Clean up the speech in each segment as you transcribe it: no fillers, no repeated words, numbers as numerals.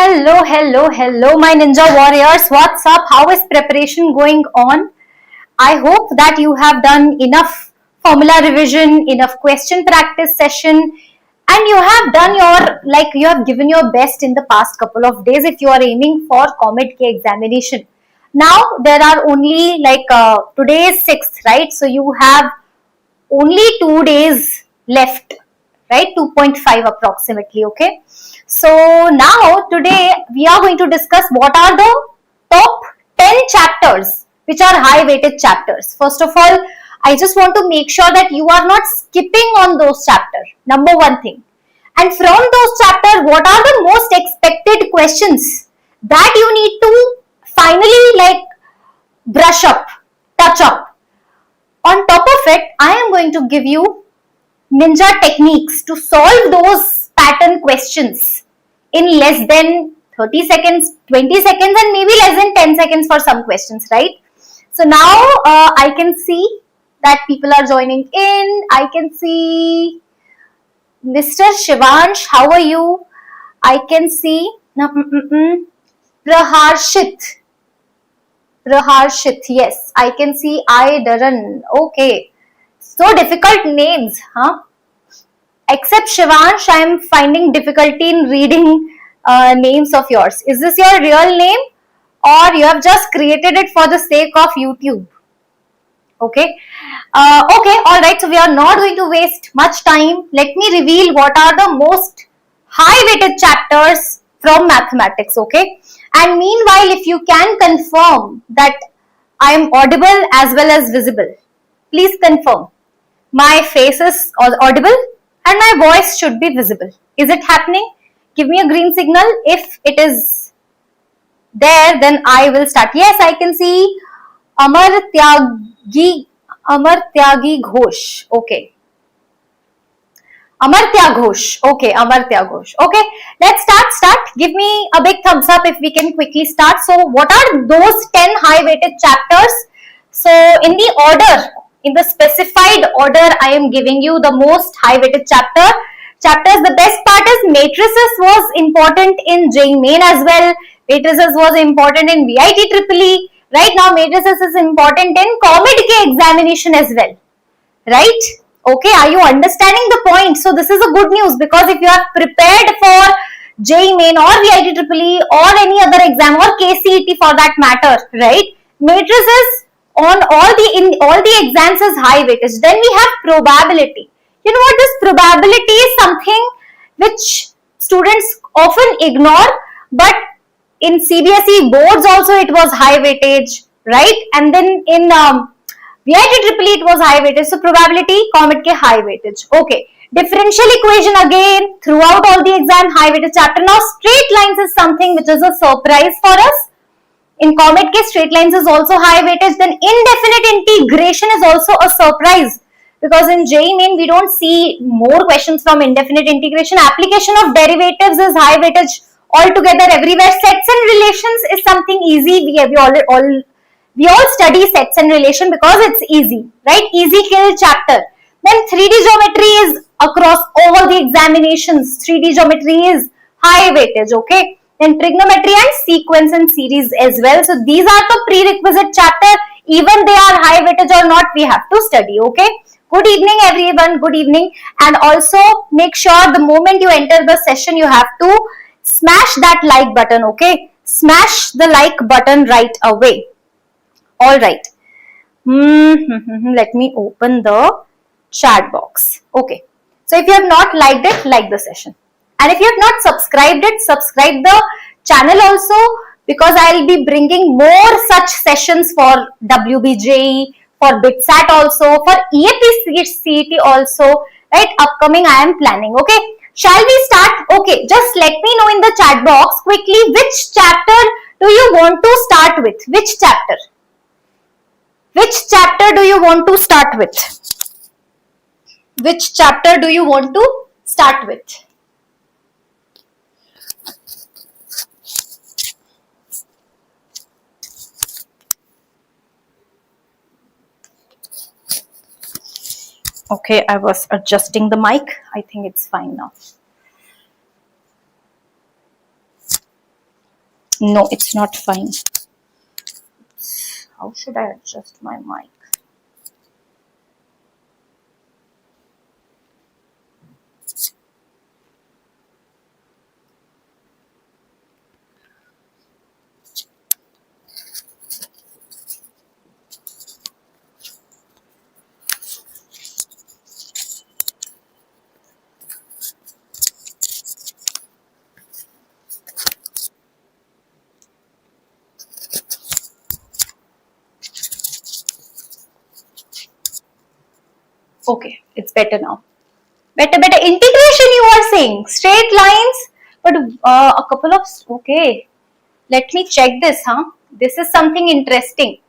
Hello, my ninja warriors. What's up? How is preparation going on? I hope that you have done enough formula revision, enough question practice session, and you have done you have given your best in the past couple of days if you are aiming for COMEDK examination. Now, there are only today is 6th, right? So, you have only 2 days left, right? 2.5 approximately, okay? So now today we are going to discuss what are the top 10 chapters which are high weighted chapters. First of all, I just want to make sure that you are not skipping on those chapters. Number one thing. And from those chapters, what are the most expected questions that you need to finally brush up, touch up. On top of it, I am going to give you ninja techniques to solve those pattern questions in less than 30 seconds, 20 seconds, and maybe less than 10 seconds for some questions, right? So now I can see that people are joining in. I can see Mr. Shivansh, how are you? I can see Praharshit, yes, I can see Daran. Okay, so difficult names, huh? Except Shivansh, I am finding difficulty in reading names of yours. Is this your real name or you have just created it for the sake of YouTube? Okay. Okay, alright. So we are not going to waste much time. Let me reveal what are the most high weighted chapters from mathematics. Okay. And meanwhile, if you can confirm that I am audible as well as visible, please confirm. My face is audible and my voice should be visible. Is it happening? Give me a green signal. If it is there, then I will start. Yes, I can see Amar Tyagi Ghosh. Okay. Amartya Ghosh. Okay, Amartya Ghosh. Okay, let's start. Give me a big thumbs up if we can quickly start. So, what are those 10 high weighted chapters? So, in the specified order, I am giving you the most high weighted chapters. The best part is matrices was important in JEE Main as well. Matrices was important in VIT EEE. Right now, matrices is important in COMEDK examination as well. Right? Okay, are you understanding the point? So, this is a good news because if you are prepared for JEE Main or VIT EEE or any other exam or KCET for that matter, right? Matrices on all the exams is high weightage. Then we have probability. You know what, this probability is something which students often ignore, but in CBSE boards also it was high weightage, right? And then in VIT EEE it was high weightage. So probability, COMEDK high weightage. Okay. Differential equation again throughout all the exam high weightage chapter. Now straight lines is something which is a surprise for us. In COMEDK, straight lines is also high weightage. Then indefinite integration is also a surprise because in JEE Main we don't see more questions from indefinite integration. Application of derivatives is high weightage altogether everywhere. Sets and relations is something easy. We all study sets and relation because it's easy, right? Easy kill chapter. Then 3D geometry is across all the examinations. 3D geometry is high weightage, okay? Then trigonometry and sequence and series as well. So these are the prerequisite chapter. Even they are high weightage or not, we have to study, okay? Good evening everyone, good evening. And also make sure the moment you enter the session, you have to smash that like button, okay? Smash the like button right away. Alright. Let me open the chat box. Okay. So if you have not liked it, like the session. And if you have not subscribed it, subscribe the channel also because I will be bringing more such sessions for WBJE, for BITSAT also, for EAP CET also, right? Upcoming I am planning. Okay. Shall we start? Okay. Just let me know in the chat box quickly which chapter do you want to start with? Which chapter? Which chapter do you want to start with? Which chapter do you want to start with? Okay, I was adjusting the mic. I think it's fine now. No, it's not fine. How should I adjust my mic? Okay, it's better now. Better. Integration you are saying. Straight lines, but a couple of, okay. Let me check this, This is something interesting.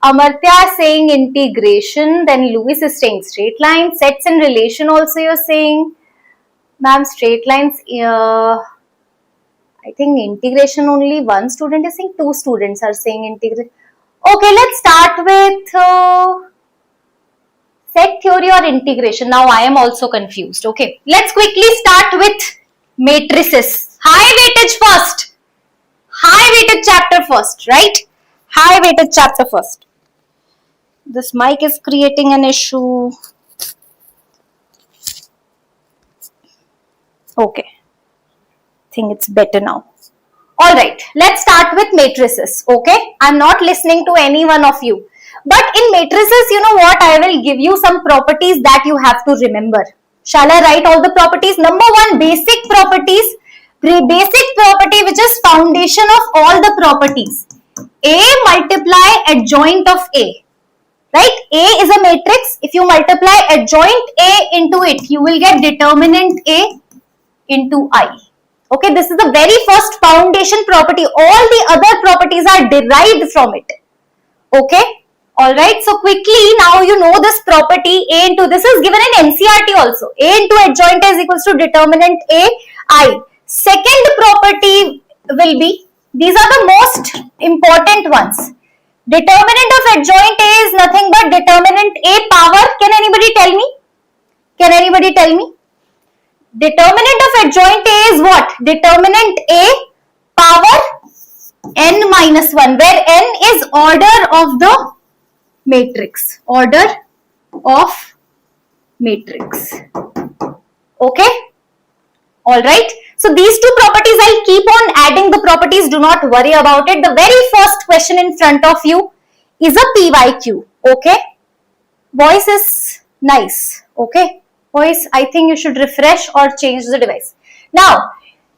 Amartya is saying integration, then Louis is saying straight lines. Sets and relation also you're saying. Ma'am, straight lines, I think integration only one student is saying, two students are saying integration. Okay, let's start with set theory or integration. Now I am also confused. Okay, let's quickly start with matrices. High weightage first. High weightage chapter first, right? High weightage chapter first. This mic is creating an issue. Okay. Think it's better now. Alright, let's start with matrices. Okay, I'm not listening to any one of you. But in matrices, you know what? I will give you some properties that you have to remember. Shall I write all the properties? Number one, basic properties. The basic property which is foundation of all the properties. A multiply adjoint of A. Right? A is a matrix. If you multiply adjoint A into it, you will get determinant A into I. Okay, this is the very first foundation property. All the other properties are derived from it. Okay, alright. So quickly, now you know this property A into, this is given in NCERT also. A into adjoint is equals to determinant A, I. Second property will be, these are the most important ones. Determinant of adjoint A is nothing but determinant A power. Can anybody tell me? Can anybody tell me? Determinant of adjoint A is what? Determinant A power n minus 1, where n is order of the matrix. Order of matrix. Okay? Alright. So these two properties, I'll keep on adding the properties. Do not worry about it. The very first question in front of you is a PYQ. Okay? Voice is nice. Okay? Voice, I think you should refresh or change the device. Now,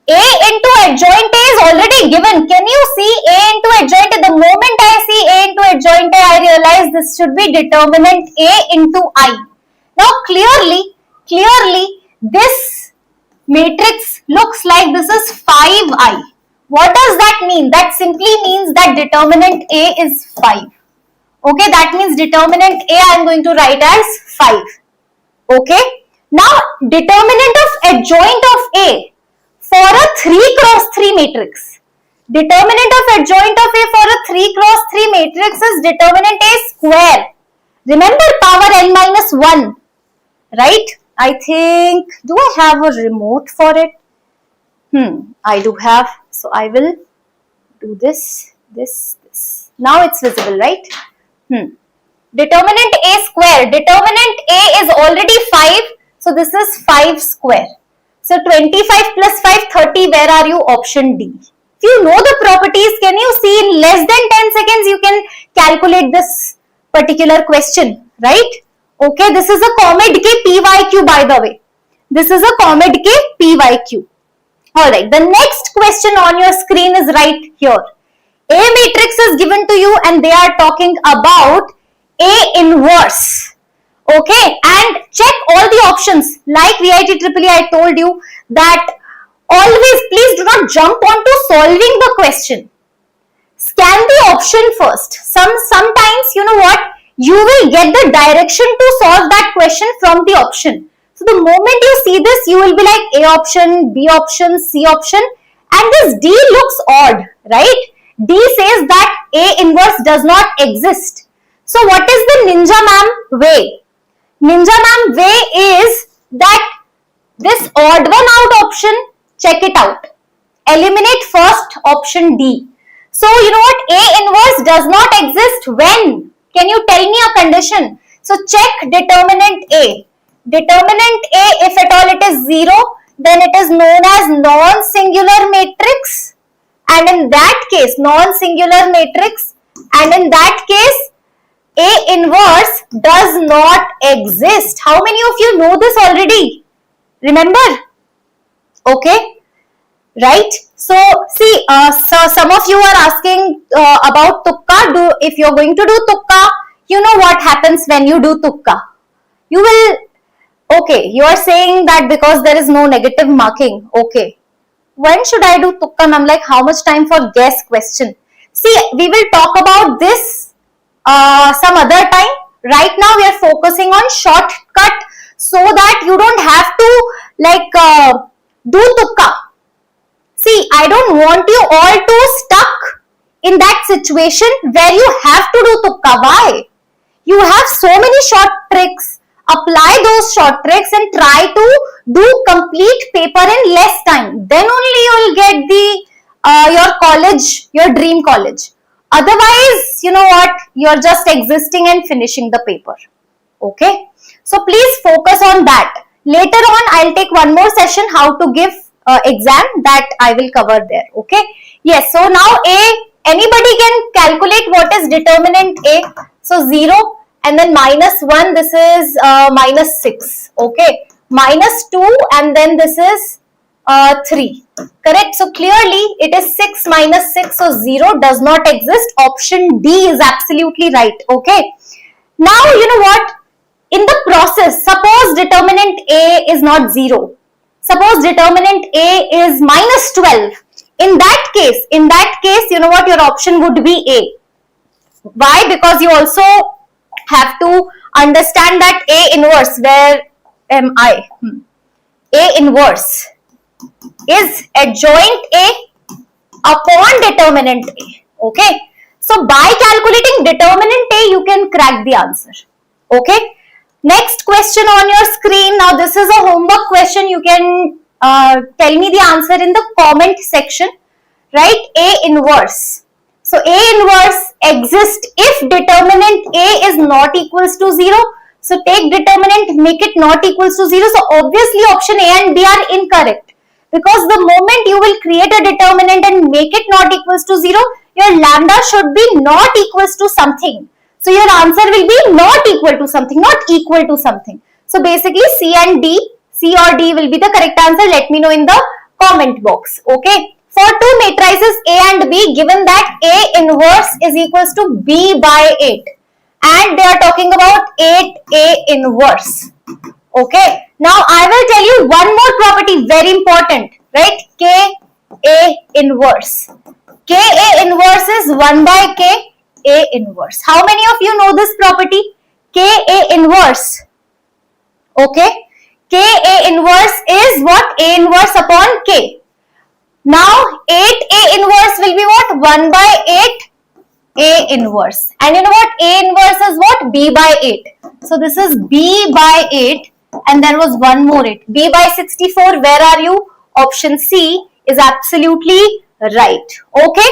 A into adjoint A is already given. Can you see A into adjoint A? The moment I see A into adjoint A, I realize this should be determinant A into I. Now, clearly, this matrix looks like this is 5I. What does that mean? That simply means that determinant A is 5. Okay, that means determinant A I am going to write as 5. Okay. Now, determinant of adjoint of A for a 3 cross 3 matrix. Determinant of adjoint of A for a 3 cross 3 matrix is determinant A square. Remember power n minus 1, right? I think, do I have a remote for it? I do have. So I will do this. Now it's visible, right? Determinant A square. Determinant A is already 5. So this is 5 square. So 25 plus 5, 30. Where are you? Option D. If you know the properties, can you see in less than 10 seconds you can calculate this particular question, right? Okay, this is a COMEDK PYQ by the way. This is a COMEDK PYQ. Alright, the next question on your screen is right here. A matrix is given to you and they are talking about A inverse. Okay, and check all the options. Like VIT I told you that always please do not jump onto solving the question. Scan the option first. Sometimes you know what? You will get the direction to solve that question from the option. So the moment you see this, you will be like A option, B option, C option, and this D looks odd, right? D says that A inverse does not exist. So what is the Ninja Ma'am way? Ninja Ma'am way is that this odd one out option, check it out. Eliminate first option D. So you know what? A inverse does not exist when? Can you tell me a condition? So check determinant A. Determinant A, if at all it is 0, then it is known as non-singular matrix. And in that case, non-singular matrix, and in that case, A inverse does not exist. How many of you know this already? Remember? Okay. Right? So, see, so some of you are asking about tukka. If you're going to do tukka, you know what happens when you do tukka. You will, okay, you are saying that because there is no negative marking. Okay. When should I do tukka? I'm like, how much time for guess question? See, we will talk about this some other time. Right now, we are focusing on shortcut so that you don't have to do tukka. See, I don't want you all to stuck in that situation where you have to do tukka. Why? You have so many short tricks. Apply those short tricks and try to do complete paper in less time. Then only you will get the your college, your dream college. Otherwise, you know what? You're just existing and finishing the paper. Okay? So please focus on that. Later on, I'll take one more session how to give exam that I will cover there. Okay? Yes. So now anybody can calculate what is determinant A. So 0 and then minus 1. This is minus 6. Okay? Minus 2 and then this is 3. Correct? So clearly it is 6 minus 6. So 0 does not exist. Option D is absolutely right. Okay? Now you know what? In the process, suppose determinant A is not 0. Suppose determinant A is minus 12. In that case, you know what? Your option would be A. Why? Because you also have to understand that A inverse, where am I? A inverse is adjoint A upon determinant A. Okay. So by calculating determinant A, you can crack the answer. Okay. Next question on your screen. Now this is a homework question. You can tell me the answer in the comment section. Right? A inverse. So A inverse exists if determinant A is not equals to 0. So take determinant, make it not equals to 0. So obviously option A and B are incorrect. Because the moment you will create a determinant and make it not equals to 0, your lambda should be not equals to something. So your answer will be not equal to something, not equal to something. So basically C and D, C or D will be the correct answer. Let me know in the comment box. Okay. For two matrices A and B, given that A inverse is equals to B by 8. And they are talking about 8A inverse. Okay. Now I will tell you one more property, very important. Right? KA inverse. KA inverse is 1 by K. A inverse. How many of you know this property? KA inverse. Okay. KA inverse is what? A inverse upon K. Now 8A inverse will be what? 1 by 8 A inverse. And you know what? A inverse is what? B by 8. So this is B by 8 and there was one more 8. B by 64. Where are you? Option C is absolutely right. Okay.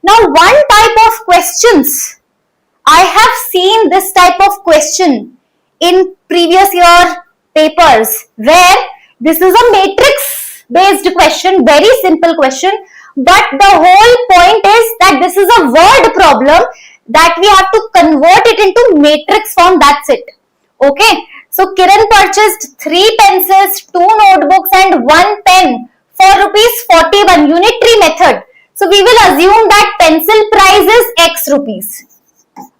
Now, one type of questions, I have seen this type of question in previous year papers where this is a matrix based question, very simple question, but the whole point is that this is a word problem that we have to convert it into matrix form, that's it. Okay. So, Kiran purchased 3 pencils, 2 notebooks and 1 pen for rupees 41, unitary method. So we will assume that pencil price is X rupees.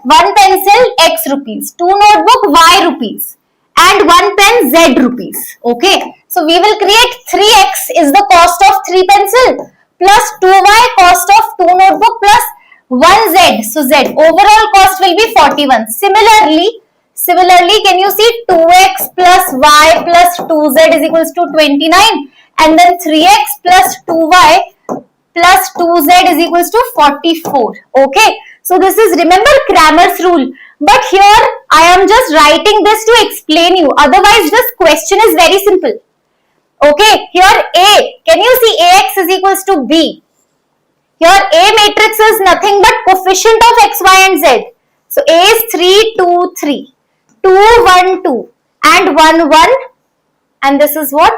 1 pencil X rupees. 2 notebook Y rupees. And 1 pen Z rupees. Okay. So we will create 3X is the cost of 3 pencil plus 2Y cost of 2 notebook plus 1 Z. So Z overall cost will be 41. Similarly, can you see 2X plus Y plus 2Z is equals to 29 and then 3X plus 2Y plus 2Z is equals to 44. Okay. So this is, remember, Cramer's rule. But here I am just writing this to explain you. Otherwise this question is very simple. Okay, here A, can you see AX is equals to B? Here A matrix is nothing but coefficient of X, Y and Z. So A is 3, 2, 3, 2, 1, 2 and 1, 1 and this is what?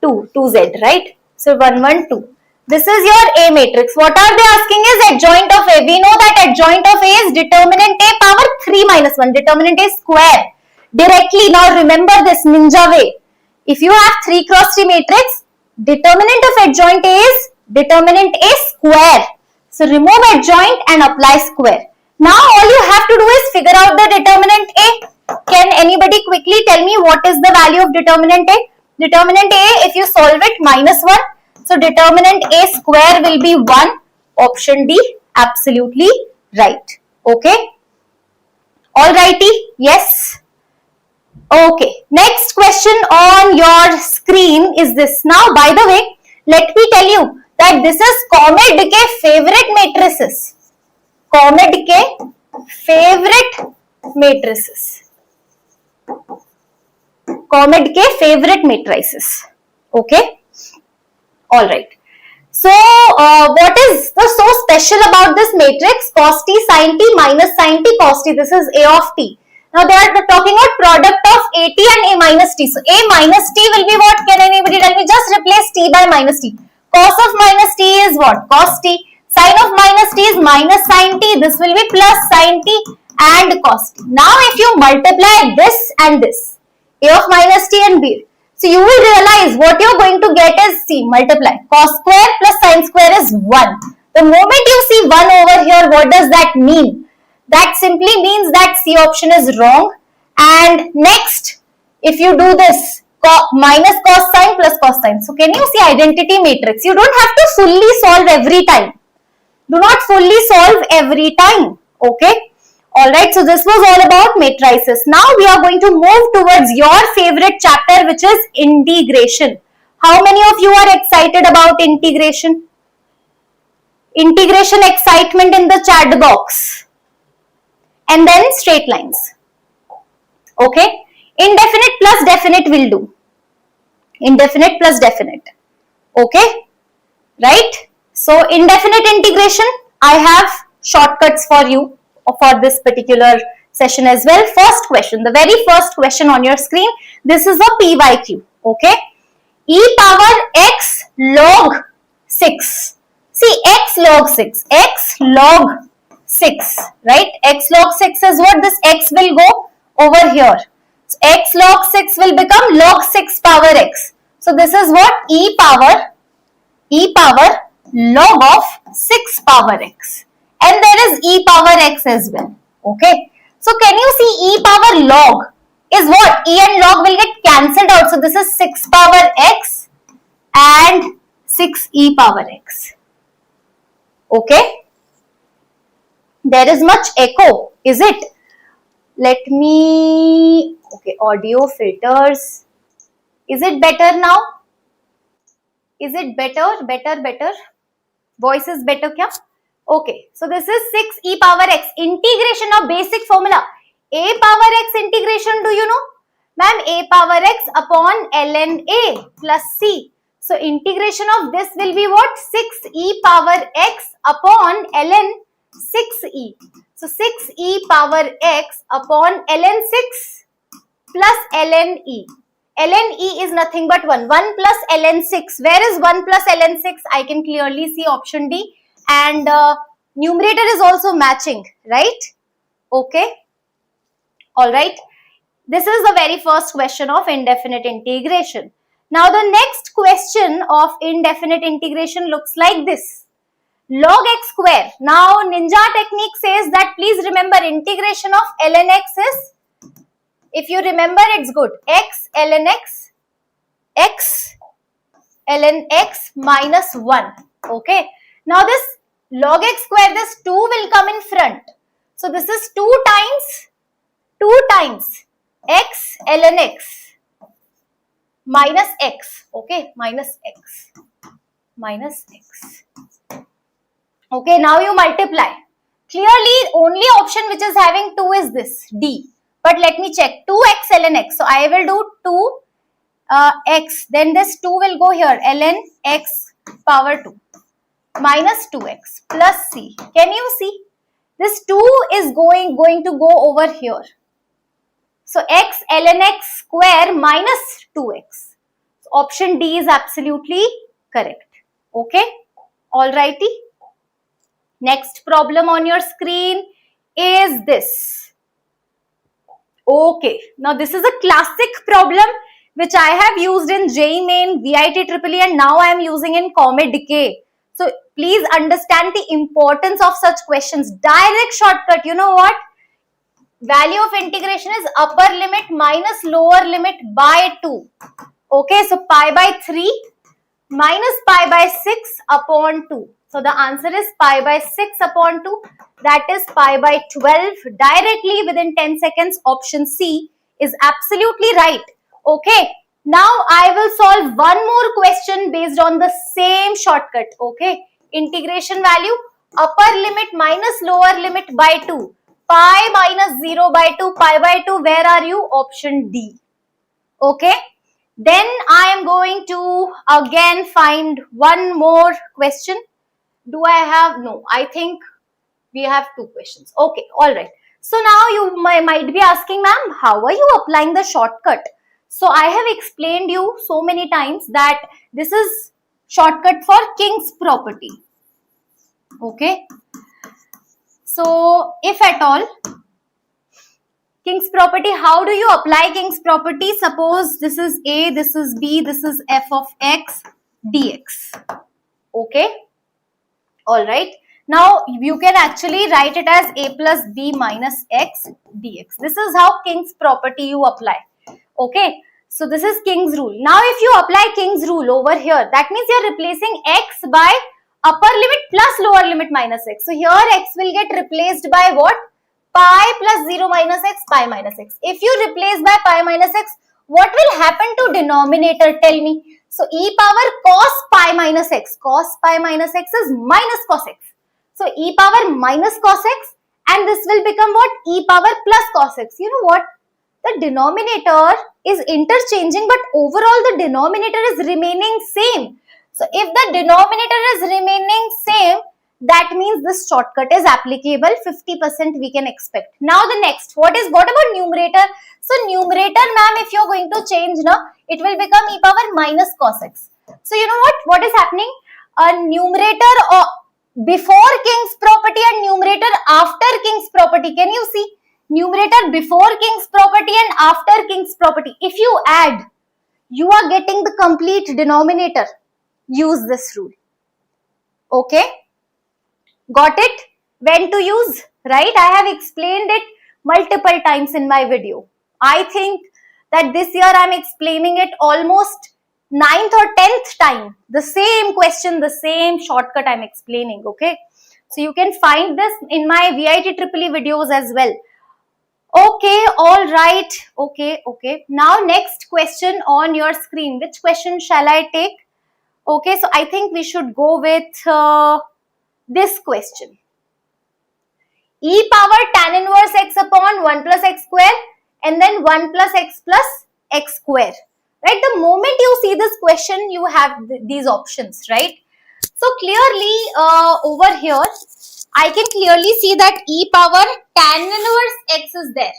2, 2Z, right? So 1, 1, 2. This is your A matrix. What are they asking is adjoint of A. We know that adjoint of A is determinant A power 3 minus 1. Determinant A square. Directly, now remember this ninja way. If you have 3 cross 3 matrix, determinant of adjoint A is determinant A square. So remove adjoint and apply square. Now all you have to do is figure out the determinant A. Can anybody quickly tell me what is the value of determinant A? Determinant A, if you solve it, minus 1. So determinant A square will be 1. Option D, absolutely right. Okay. Alrighty. Yes. Okay. Next question on your screen is this. Now, by the way, let me tell you that this is COMEDK favorite matrices. COMEDK favorite matrices. COMEDK favorite matrices. Okay. All right. So, what is so special about this matrix? Cos t, sin t, minus sin t, cos t. This is A of t. Now, they are talking about product of AT and A minus t. So, A minus t will be what? Can anybody tell me? Just replace t by minus t. Cos of minus t is what? Cos t. Sin of minus t is minus sin t. This will be plus sin t and cos t. Now, if you multiply this and this, A of minus t and B, so you will realize what you are going to get is C, multiply. Cos square plus sin square is 1. The moment you see 1 over here, what does that mean? That simply means that C option is wrong. And next, if you do this, minus cos sin plus cos sin. So can you see identity matrix? You don't have to fully solve every time. Do not fully solve every time. Okay. Alright, so this was all about matrices. Now we are going to move towards your favorite chapter, which is integration. How many of you are excited about integration? Integration excitement in the chat box. And then straight lines. Okay, indefinite plus definite will do. Indefinite plus definite. Okay, right? So indefinite integration, I have shortcuts for you for this particular session as well. First question, the very first question on your screen, this is a PYQ, okay? E power x log 6. See, x log 6, x log 6, right? X log 6 is what? This x will go over here. So, x log 6 will become log 6 power x. So, this is what? E power log of 6 power x. And there is e power x as well. Okay. So can you see e power log is what? E and log will get cancelled out. So this is 6 power x and 6 e power x. Okay. There is much echo. Is it? Let me... Okay. Audio filters. Is it better now? Is it better? Better? Voice is better kya? Okay, so this is 6 e power x, integration of basic formula. A power x integration, do you know? Ma'am, a power x upon ln a plus c. So integration of this will be what? 6 e power x upon ln 6e. So 6 e power x upon ln 6 plus ln e. Ln e is nothing but 1. 1 plus ln 6. Where is 1 plus ln 6? I can clearly see option D. And numerator is also matching, right? Okay. Alright. This is the very first question of indefinite integration. Now the next question of indefinite integration looks like this. Log x square. Now ninja technique says that please remember integration of ln x is, if you remember it's good, x ln x ln x minus 1. Okay. Now this log x square, this 2 will come in front. So this is 2 times x ln x minus x. Okay, minus x. Okay, now you multiply. Clearly, only option which is having 2 is this, D. But let me check. 2x ln x. So I will do 2 x, then this 2 will go here, ln x power 2 minus 2x plus c. Can you see? This 2 is going to go over here. So x ln x square minus 2x. So option D is absolutely correct. Okay, alrighty. Next problem on your screen is this. Okay, now this is a classic problem which I have used in JEE Main, VIT EEE, and now I am using in COMEDK. So please understand the importance of such questions. Direct shortcut, you know what? Value of integration is upper limit minus lower limit by 2. Okay, so pi by 3 minus pi by 6 upon 2. So the answer is pi by 6 upon 2. That is pi by 12. Directly within 10 seconds, option C is absolutely right. Okay, now I will solve one more question based on the same shortcut. Okay, integration value, upper limit minus lower limit by 2. Pi minus 0 by 2, pi by 2, where are you? Option D. Okay, then I am going to again find one more question. Do I have? No, I think we have 2 questions. Okay, all right. So now you might be asking, ma'am, how are you applying the shortcut? So I have explained you so many times that this is shortcut for King's property. Okay. So if at all, King's property, how do you apply King's property? Suppose this is A, this is B, this is f of x dx. Okay. All right. Now you can actually write it as a plus b minus x dx. This is how King's property you apply. Okay. So this is King's rule. Now if you apply King's rule over here, that means you are replacing x by upper limit plus lower limit minus x. So here x will get replaced by what? Pi plus 0 minus x, pi minus x. If you replace by pi minus x, what will happen to denominator? Tell me. So e power cos pi minus x. Cos pi minus x is minus cos x. So e power minus cos x, and this will become what? E power plus cos x. You know what? The denominator is interchanging, but overall the denominator is remaining same. So if the denominator is remaining same, that means this shortcut is applicable. 50% we can expect. Now the next, what about numerator? So numerator, ma'am, if you're going to change, now it will become e power minus cos x. So you know what is happening? A numerator or before King's property and numerator after King's property. Can you see? Numerator before King's property and after King's property. If you add, you are getting the complete denominator. Use this rule. Okay. Got it? When to use, right? I have explained it multiple times in my video. I think that this year I am explaining it almost 9th or 10th time. The same question, the same shortcut I am explaining. Okay. So you can find this in my VIT EEE videos as well. Okay, all right. Okay. Now next question on your screen. Which question shall I take? Okay, so I think we should go with this question. E power tan inverse x upon 1 plus x square and then 1 plus x square. Right? The moment you see this question, you have these options, right? So clearly over here, I can clearly see that e power tan inverse x is there.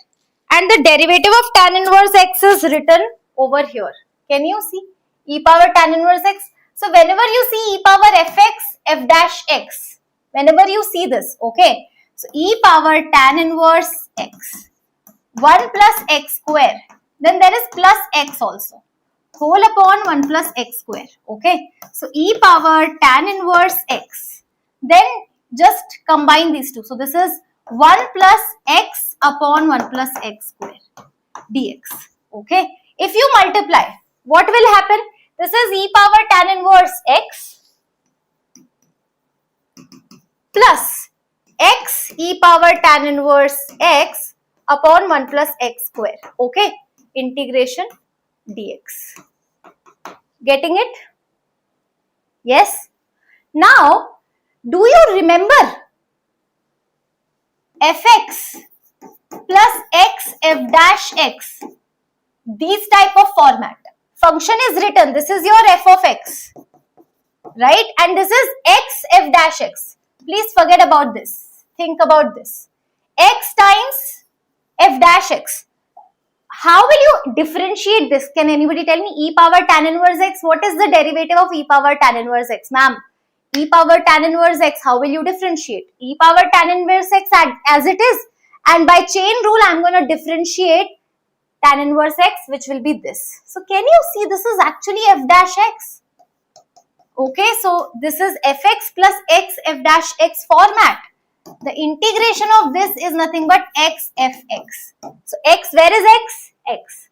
And the derivative of tan inverse x is written over here. Can you see? E power tan inverse x. So whenever you see e power fx, f dash x, whenever you see this, okay. So e power tan inverse x, 1 plus x square, then there is plus x also, whole upon 1 plus x square, okay. So e power tan inverse x, then just combine these two. So this is 1 plus x upon 1 plus x square dx, okay. If you multiply, what will happen? This is e power tan inverse x plus x e power tan inverse x upon 1 plus x square, okay. Integration dx. Getting it? Yes. Now, do you remember fx plus x f dash x? These type of function is written, this is your f of x, right? And this is x f dash x. Please forget about this. Think about this. X times f dash x. How will you differentiate this? Can anybody tell me? E power tan inverse x. What is the derivative of e power tan inverse x? Ma'am, e power tan inverse x. How will you differentiate? E power tan inverse x as it is. And by chain rule, I am going to differentiate tan inverse x, which will be this. So can you see this is actually f dash x? Okay, so this is fx plus x f dash x format. The integration of this is nothing but x fx. So x, where is x? X.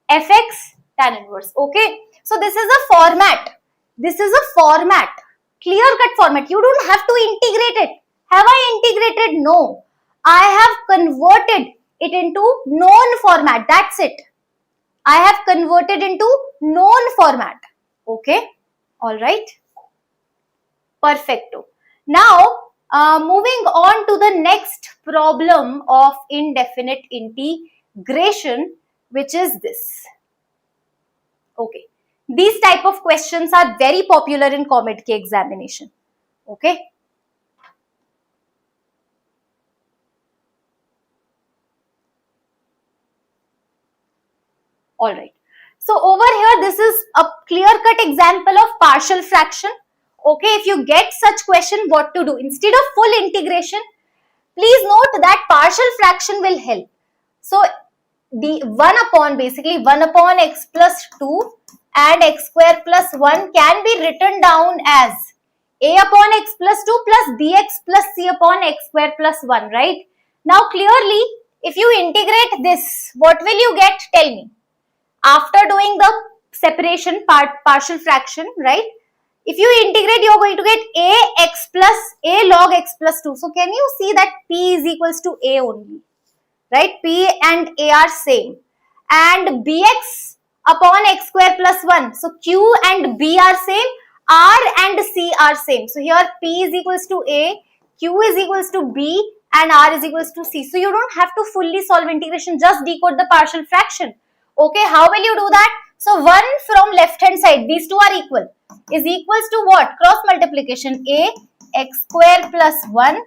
Fx tan inverse. Okay, so this is a format. This is a format. Clear cut format. You don't have to integrate it. Have I integrated? No. I have converted it into known format. That's it. I have converted into known format. Okay. All right. Perfecto. Now, moving on to the next problem of indefinite integration, which is this. Okay. These type of questions are very popular in COMEDK examination. Okay. All right. So over here, this is a clear-cut example of partial fraction. Okay, if you get such question, what to do? Instead of full integration, please note that partial fraction will help. So the 1 upon, basically 1 upon x plus 2 and x square plus 1 can be written down as a upon x plus 2 plus bx plus c upon x square plus 1, right? Now clearly, if you integrate this, what will you get? Tell me. After doing the separation partial fraction, right? If you integrate, you are going to get a x plus a log x plus 2. So can you see that p is equals to a only, right? P and a are same. And bx upon x square plus 1. So q and b are same. R and c are same. So here p is equals to a, q is equals to b and r is equals to c. So you don't have to fully solve integration. Just decode the partial fraction. Okay, how will you do that? So 1 from left hand side, these two are equal, is equals to what? Cross multiplication, a x square plus 1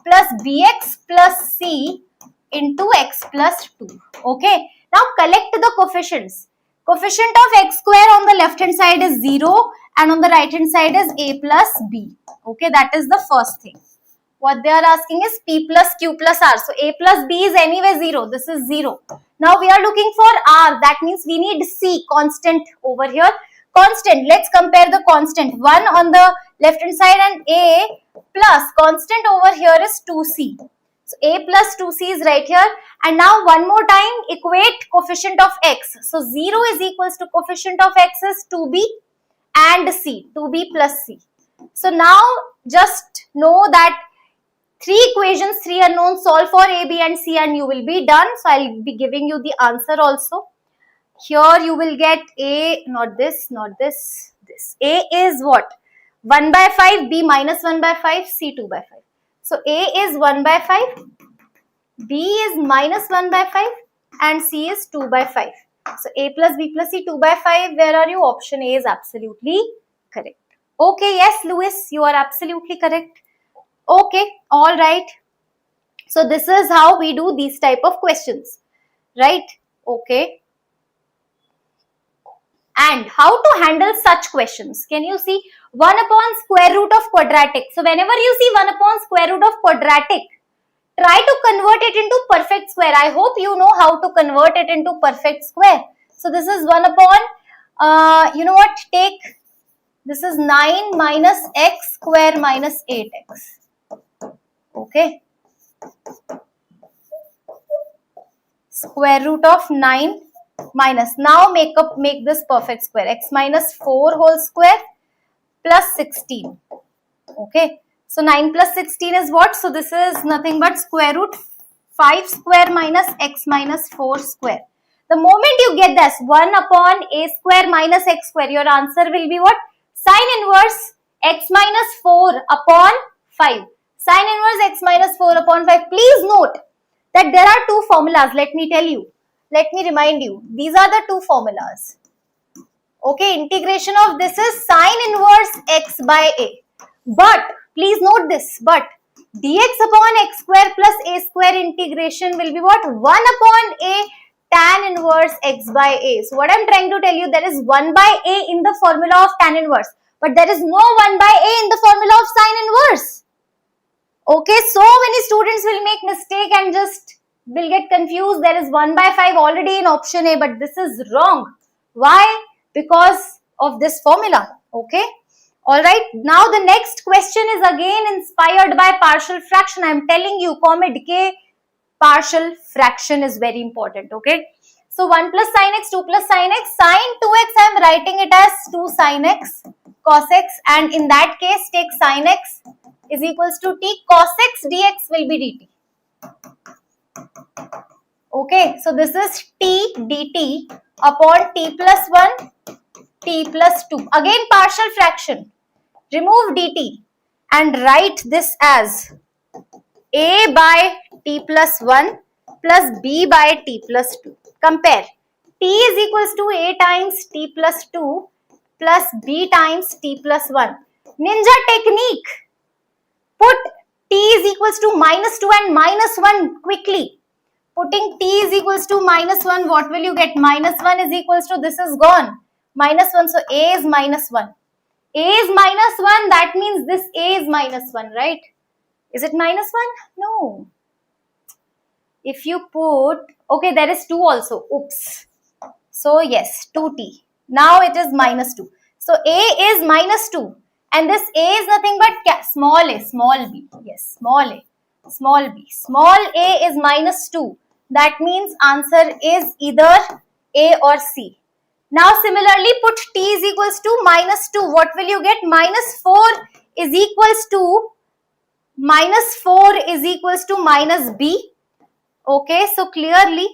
plus bx plus c into x plus 2. Okay, now collect the coefficients. Coefficient of x square on the left hand side is 0 and on the right hand side is a plus b. Okay, that is the first thing. What they are asking is p plus q plus r. So a plus b is anyway 0. This is 0. Now we are looking for r. That means we need c, constant over here. Constant. Let's compare the constant. 1 on the left hand side and a plus constant over here is 2c. So a plus 2c is right here. And now one more time equate coefficient of x. So 0 is equals to coefficient of x is 2b and c. 2b plus c. So now just know that 3 equations, 3 unknowns, solve for a, b and c and you will be done. So I'll be giving you the answer also. Here you will get a, not this, this. A is what? 1 by 5, b minus 1 by 5, c 2 by 5. So a is 1 by 5, b is minus 1 by 5 and c is 2 by 5. So a plus b plus c 2 by 5, where are you? Option A is absolutely correct. Okay, yes Louis, you are absolutely correct. Okay, all right. So this is how we do these type of questions, right? Okay. And how to handle such questions? Can you see 1 upon square root of quadratic? So whenever you see 1 upon square root of quadratic, try to convert it into perfect square. I hope you know how to convert it into perfect square. So this is 1 upon, you know what, take, this is 9 minus x square minus 8x. Okay. Square root of 9 minus, now make this perfect square, x minus 4 whole square plus 16. Okay. So 9 plus 16 is what? So this is nothing but square root 5 square minus x minus 4 square. The moment you get this 1 upon a square minus x square, your answer will be what? Sine inverse x minus 4 upon 5. Sine inverse x minus 4 upon 5. Please note that there are two formulas. Let me tell you. Let me remind you. These are the two formulas. Okay, integration of this is sine inverse x by a. But, please note this, but dx upon x square plus a square integration will be what? 1 upon a tan inverse x by a. So, what I am trying to tell you, there is 1 by a in the formula of tan inverse. But there is no 1 by a in the formula of sine inverse. Okay, so many students will make mistake and just will get confused. There is 1 by 5 already in option A, but this is wrong. Why? Because of this formula. Okay. Alright. Now the next question is again inspired by partial fraction. I am telling you, COMEDK partial fraction is very important. Okay. So 1 plus sin x, 2 plus sin x, sin 2x I am writing it as 2 sin x cos x, and in that case take sin x is equals to t, cos x dx will be dt. Okay, so this is t dt upon t plus 1, t plus 2. Again partial fraction. Remove dt and write this as a by t plus 1 plus b by t plus 2. Compare. T is equals to a times t plus 2 plus b times t plus 1. Ninja technique. Put t is equals to minus 2 and minus 1 quickly. Putting t is equals to minus 1, what will you get? Minus 1 is equals to, this is gone. Minus 1, so a is minus 1. A is minus 1, that means this a is minus 1, right? Is it minus 1? No. If you put, okay, there is 2 also. Oops. So yes, 2t. Now it is minus 2. So a is minus 2. And this a is nothing but small a, small b. Yes, small a, small b. Small a is minus 2. That means answer is either A or C. Now similarly put t is equals to minus 2. What will you get? Minus 4 is equals to minus b. Okay, so clearly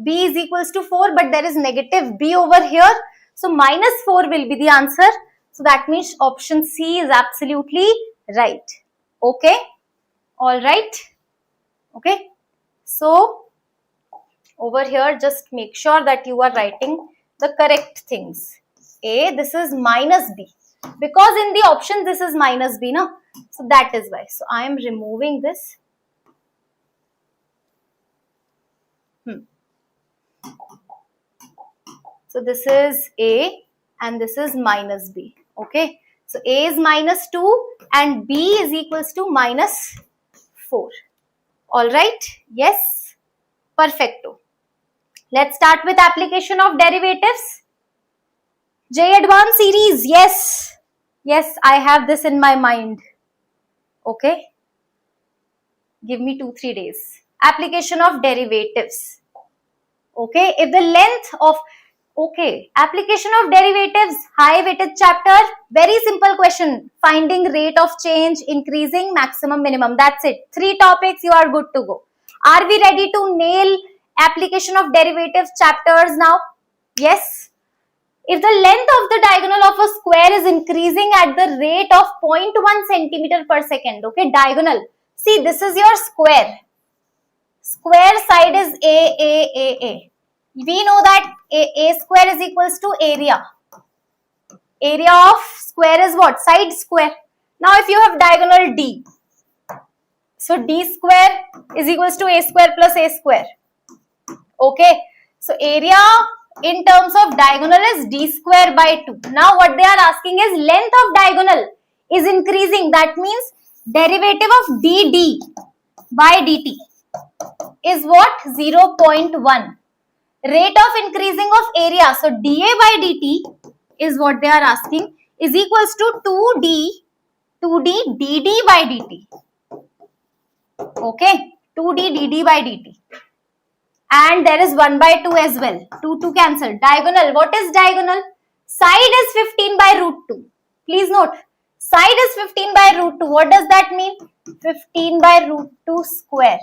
b is equals to 4, but there is negative b over here. So minus 4 will be the answer. So that means option C is absolutely right. Okay, all right. Okay, so over here just make sure that you are writing the correct things. A, this is minus b, because in the option this is minus b, no? So that is why. So I am removing this. So this is A and this is minus B. Okay. So A is minus 2 and B is equals to minus 4. Alright. Yes. Perfecto. Let's start with application of derivatives. J advanced series. Yes. Yes, I have this in my mind. Okay. Give me 2-3 days. Application of derivatives. Okay. If the length of application of derivatives, high weighted chapter, very simple question. Finding rate of change, increasing, maximum, minimum. That's it. 3 topics, you are good to go. Are we ready to nail application of derivatives chapters now? Yes. If the length of the diagonal of a square is increasing at the rate of 0.1 centimeter per second, okay, diagonal. See, this is your square. Square side is A. We know that A square is equals to area. Area of square is what? Side square. Now if you have diagonal D, so D square is equals to A square plus A square. Okay. So area in terms of diagonal is D square by 2. Now what they are asking is length of diagonal is increasing. That means derivative of dd by dt is what? 0.1. Rate of increasing of area, so dA by dt is what they are asking, is equals to 2d dd by dt. Okay, 2d dd by dt. And there is 1 by 2 as well. 2 cancel. Diagonal, what is diagonal? Side is 15 by root 2. Please note, side is 15 by root 2. What does that mean? 15 by root 2 square,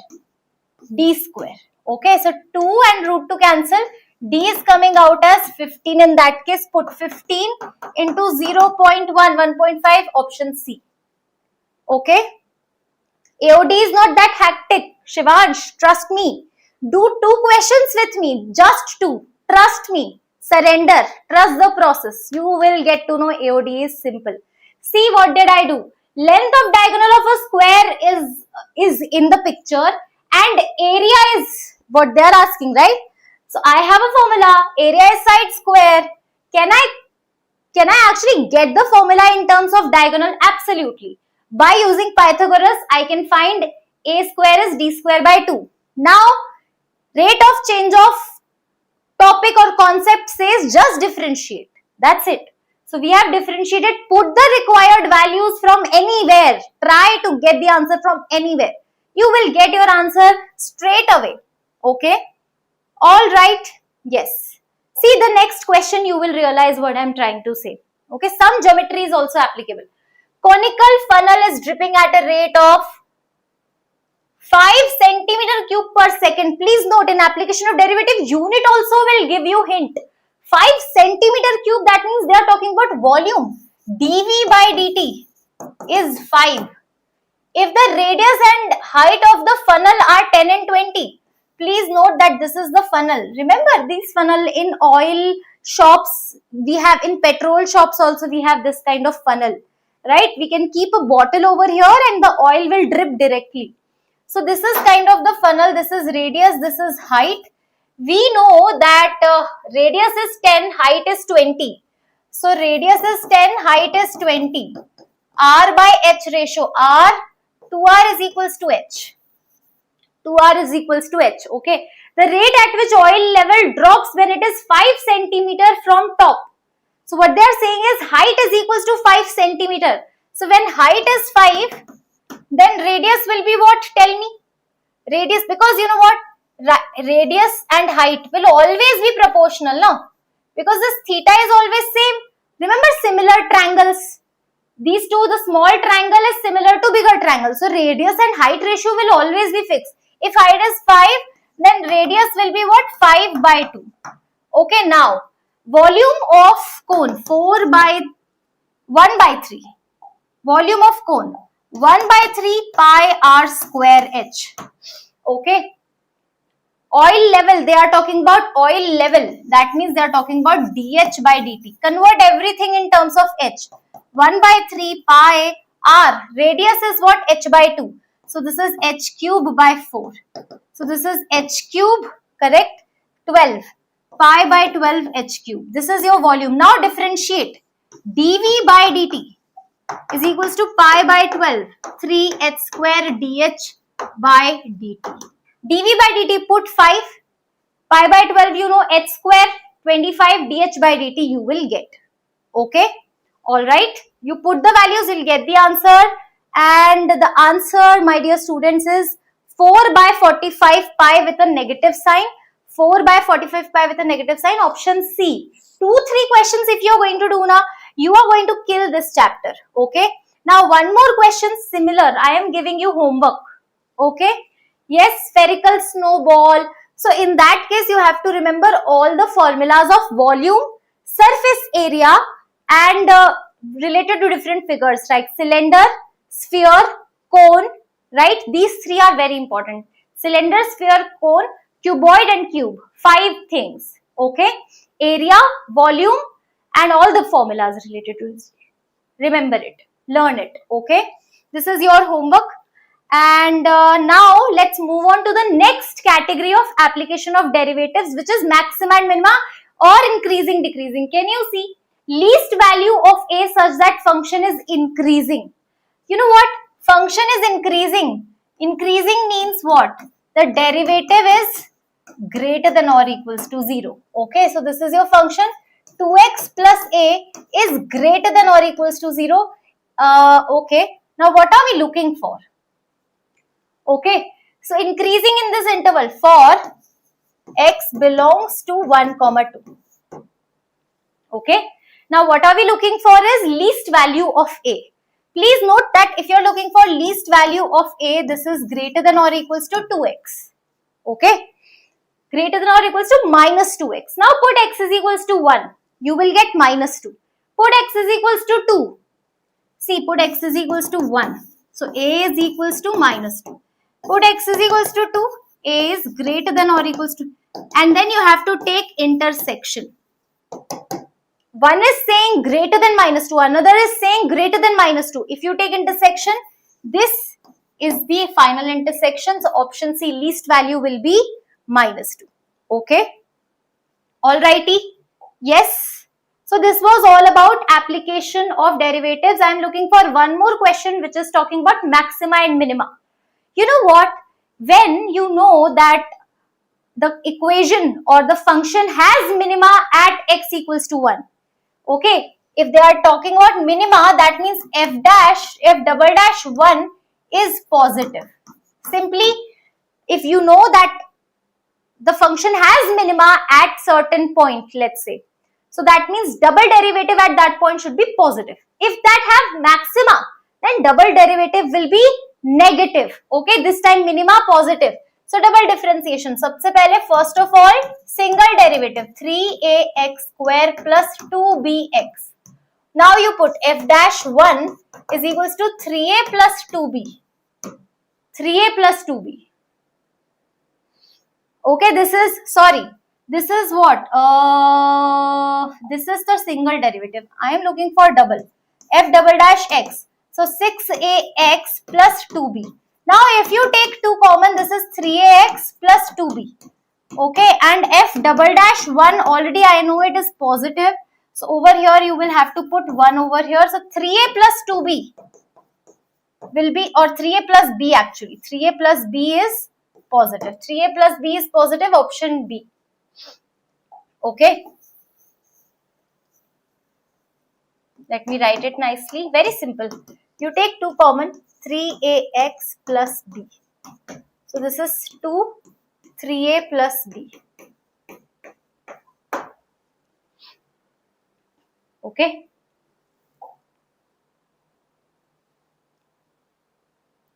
d square. Okay, so 2 and root 2 cancel. D is coming out as 15. In that case, put 15 into 0.1, 1.5, option C. Okay. AOD is not that hectic. Shivansh, trust me. Do 2 questions with me. Just 2. Trust me. Surrender. Trust the process. You will get to know AOD is simple. See, what did I do? Length of diagonal of a square is in the picture and area is what they are asking, right? So I have a formula. Area is side square. Can I actually get the formula in terms of diagonal? Absolutely. By using Pythagoras, I can find a square is d square by 2. Now, rate of change of topic or concept says just differentiate. That's it. So we have differentiated. Put the required values from anywhere. Try to get the answer from anywhere. You will get your answer straight away. Okay? All right. Yes. See the next question, you will realize what I'm trying to say. Okay? Some geometry is also applicable. Conical funnel is dripping at a rate of 5 centimeter cube per second. Please note, in application of derivative, unit also will give you hint. 5 centimeter cube, that means they are talking about volume. dV by dt is 5. If the radius and height of the funnel are 10 and 20, please note that this is the funnel. Remember, these funnel in oil shops, we have in petrol shops also, we have this kind of funnel, right? We can keep a bottle over here and the oil will drip directly. So this is kind of the funnel, this is radius, this is height. We know that radius is 10, height is 20. So radius is 10, height is 20. R by H ratio, R, 2R is equals to H. 2R is equals to H, okay. The rate at which oil level drops when it is 5 centimeter from top. So what they are saying is height is equals to 5 centimeter. So when height is 5, then radius will be what? Tell me. Radius, because you know what? Radius and height will always be proportional, no? Because this theta is always same. Remember similar triangles. These two, the small triangle is similar to bigger triangle. So radius and height ratio will always be fixed. If height is 5, then radius will be what? 5 by 2. Okay, now, volume of cone, 4 by 1 by 3. Volume of cone, 1 by 3 pi r square h. Okay. Oil level, they are talking about oil level. That means they are talking about dH by dt. Convert everything in terms of h. 1 by 3 pi r. Radius is what? H by 2. So this is h cube by 4. So this is h cube, correct? 12. Pi by 12 h cube. This is your volume. Now differentiate. dV by dt is equals to pi by 12. 3h square dH by dt. dV by dt, put 5. Pi by 12, you know, h square, 25 dH by dt you will get. Okay. Alright. You put the values, you'll get the answer. And the answer, my dear students, is 4 by 45 pi with a negative sign. 4 by 45 pi with a negative sign. Option C. 2-3 questions if you are going to do now, you are going to kill this chapter. Okay. Now one more question similar. I am giving you homework. Okay. Yes, spherical snowball. So in that case, you have to remember all the formulas of volume, surface area, and related to different figures, like cylinder, sphere, cone, right? These three are very important. Cylinder, sphere, cone, cuboid and cube. 5 things. Okay. Area, volume, and all the formulas related to it. Remember it. Learn it. Okay. This is your homework. And now let's move on to the next category of application of derivatives, which is maxima and minima or increasing, decreasing. Can you see? Least value of a such that function is increasing. You know what? Function is increasing. Increasing means what? The derivative is greater than or equals to 0. Okay, so this is your function. 2x plus a is greater than or equals to 0. Okay, now what are we looking for? Okay, so increasing in this interval for x belongs to 1, 2. Okay, now what are we looking for is least value of a. Please note that if you are looking for least value of a, this is greater than or equals to 2x. Okay, greater than or equals to minus 2x. Now put x is equals to 1. You will get minus 2. Put x is equals to 2. See, put x is equals to 1. So a is equals to minus 2. Put x is equals to 2. A is greater than or equals to. And then you have to take intersection. One is saying greater than minus 2, another is saying greater than minus 2. If you take intersection, this is the final intersection. So option C, least value will be minus 2. Okay. Alrighty. Yes. So this was all about application of derivatives. I am looking for one more question which is talking about maxima and minima. You know what? When you know that the equation or the function has minima at x equals to 1. Okay, if they are talking about minima, that means f double dash 1 is positive. Simply, if you know that the function has minima at certain point, let's say, so that means double derivative at that point should be positive. If that have maxima, then double derivative will be negative. Okay, this time minima positive. So double differentiation. सबसे पहले first of all single derivative 3ax square plus 2bx. Now you put f dash 1 is equals to 3a plus 2b. 3a plus 2b. Okay, this is what? This is the single derivative. I am looking for double. F double dash x. So 6ax plus 2b. Now if you take 2 common, this is 3ax plus 2b. Okay, and f double dash 1 already I know it is positive. So over here you will have to put 1 over here. So 3a plus 2b will be, or 3a plus b actually. 3a plus b is positive. 3a plus b is positive, option B. Okay. Let me write it nicely. Very simple. You take 2 common, 3ax plus b. So this is 2, 3a plus b. Okay.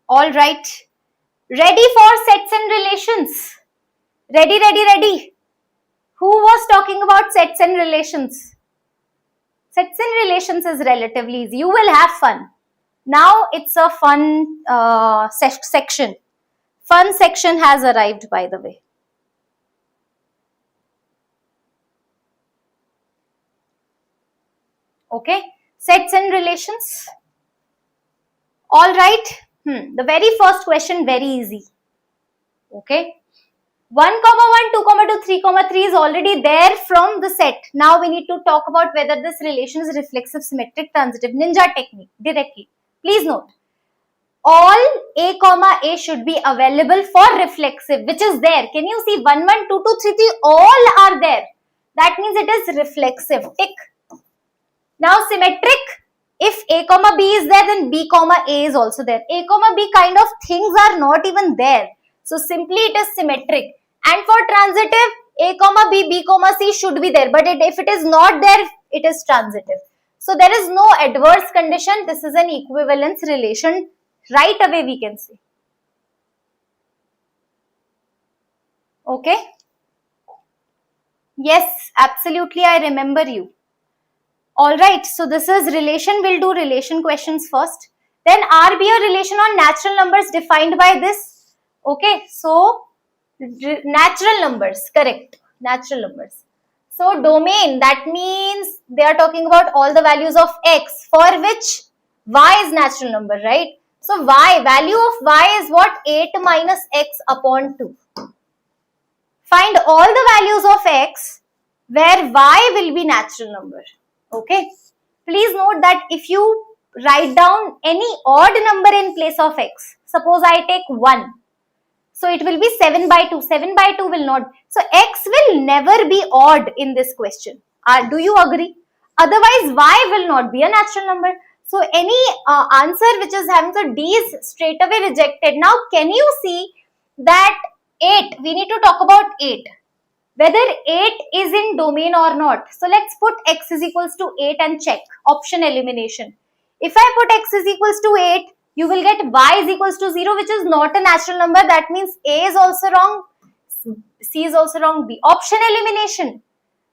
All right. Ready for sets and relations? Ready, ready, ready. Who was talking about sets and relations? Sets and relations is relatively easy. You will have fun. Now it's a fun section. Fun section has arrived, by the way. Okay. Sets and relations. All right. The very first question, very easy. Okay. 1, 1, 2, 2, 3, 3 is already there from the set. Now we need to talk about whether this relation is reflexive, symmetric, transitive. Ninja technique directly. Please note. All a comma a should be available for reflexive, which is there. Can you see 1, 1, 2, 2, 3, 3 all are there. That means it is reflexive. Tick. Now symmetric. If a comma b is there, then b comma a is also there. A comma b kind of things are not even there. So simply it is symmetric. And for transitive, a comma b, b comma c should be there. But if it is not there, it is transitive. So there is no adverse condition. This is an equivalence relation. Right away we can say. Okay. Yes, absolutely. I remember you. Alright, so this is relation. We'll do relation questions first. Then R be a relation on natural numbers defined by this. Okay, so natural numbers, correct. Natural numbers. So domain, that means they are talking about all the values of x for which y is natural number, right? So y, value of y is what? 8 minus x upon 2. Find all the values of x where y will be natural number. Okay. Please note that if you write down any odd number in place of x, suppose I take 1. So it will be 7 by 2. 7 by 2 will not. So x will never be odd in this question. Do you agree? Otherwise, y will not be a natural number. So any answer which is having the d is straight away rejected. Now can you see that 8, we need to talk about 8. Whether 8 is in domain or not. So let's put x is equals to 8 and check. Option elimination. If I put x is equals to 8, you will get y is equals to 0, which is not a natural number. That means a is also wrong, c is also wrong, b. Option elimination.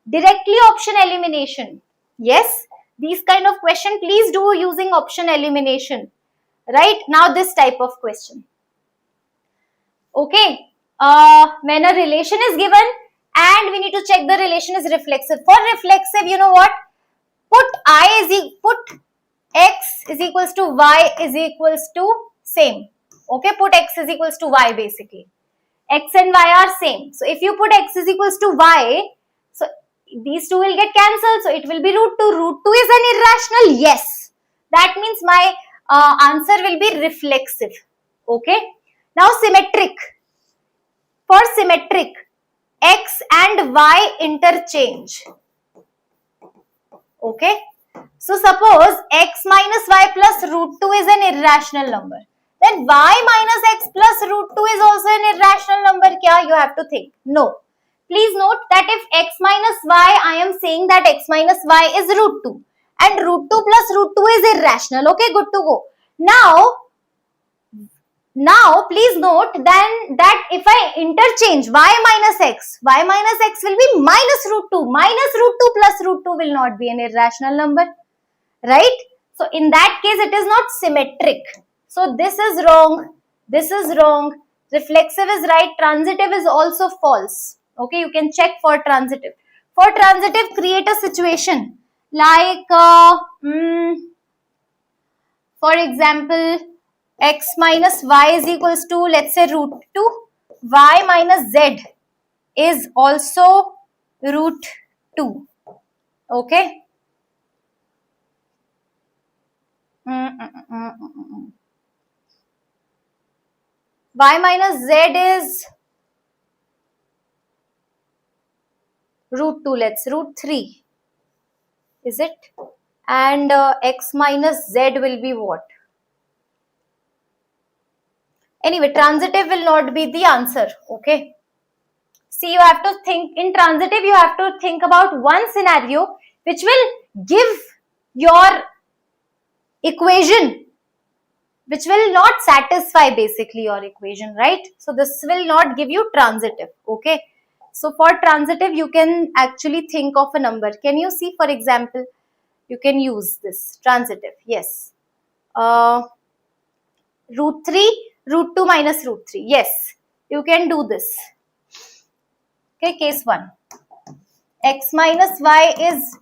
Directly option elimination. Yes, these kind of question please do using option elimination. Right, now this type of question. Okay, when a relation is given and we need to check the relation is reflexive. For reflexive, you know what? put x is equals to y is equals to same. Okay, put x is equals to y basically. X and y are same. So if you put x is equals to y, so these two will get cancelled. So it will be root 2. Root 2 is an irrational. Yes. That means my answer will be reflexive. Okay. Now symmetric. For symmetric, x and y interchange. Okay. So suppose x minus y plus root 2 is an irrational number. Then y minus x plus root 2 is also an irrational number. Kya? You have to think. No. Please note that if x minus y, I am saying that x minus y is root 2. And root 2 plus root 2 is irrational. Okay, good to go. Now please note then that if I interchange y minus x will be minus root 2. Minus root 2 plus root 2 will not be an irrational number. Right? So in that case, it is not symmetric. So this is wrong. This is wrong. Reflexive is right. Transitive is also false. Okay, you can check for transitive. For transitive, create a situation like, for example, x minus y is equals to, let's say, root 2. Y minus z is also root 2. Okay. Y minus z is root 2, let's root 3, is it? And x minus z will be what? Anyway, transitive will not be the answer, okay? See, you have to think, in transitive, you have to think about one scenario which will give your equation, which will not satisfy basically your equation, right? So this will not give you transitive, okay? So for transitive, you can actually think of a number. Can you see, for example, you can use this transitive, yes. Root 3, root 2 minus root 3, yes. You can do this. Okay, case 1. X minus y is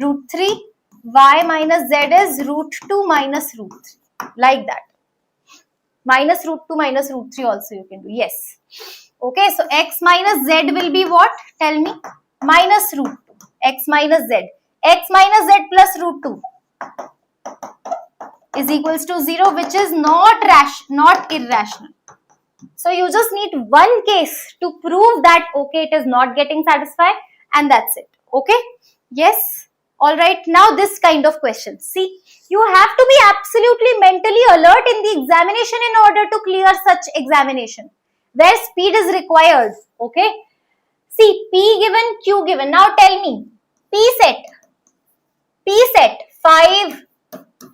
root 3, y minus z is root 2 minus root 3, like that. Minus root 2 minus root 3 also you can do, yes. Okay, so x minus z will be what? Tell me. Minus root 2, x minus z. X minus z plus root 2 is equals to 0, which is not irrational. So you just need one case to prove that, okay, it is not getting satisfied, and that's it. Okay? Yes? Alright, now this kind of question. See, you have to be absolutely mentally alert in the examination in order to clear such examination, where speed is required. Okay? See, P given, Q given. Now tell me, P set 5,